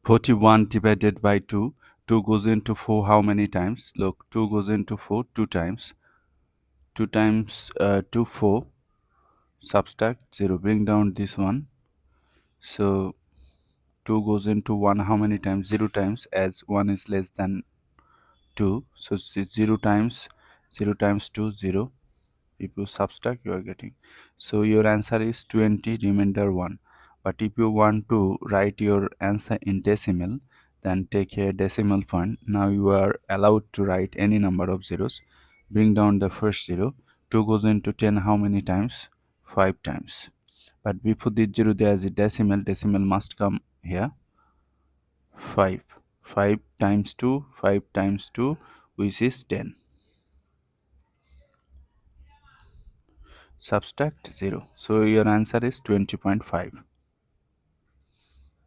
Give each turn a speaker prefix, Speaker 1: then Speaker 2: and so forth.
Speaker 1: 41 divided by 2. 2 goes into 4 how many times? Look, 2 goes into 4 2 times. 2 times 2 4. Subtract 0. Bring down this one. So 2 goes into 1 how many times? 0 times, as 1 is less than 2. So 0 times 2 0. If you subtract, you are getting, so your answer is 20 remainder 1. But if you want to write your answer in decimal, then take a decimal point. Now you are allowed to write any number of zeros. Bring down the first 0. 2 goes into 10 how many times? 5 times. But before this 0 there is a decimal must come here. 5 times 2, 5 times 2, which is 10. Subtract 0. So your answer is 20.5.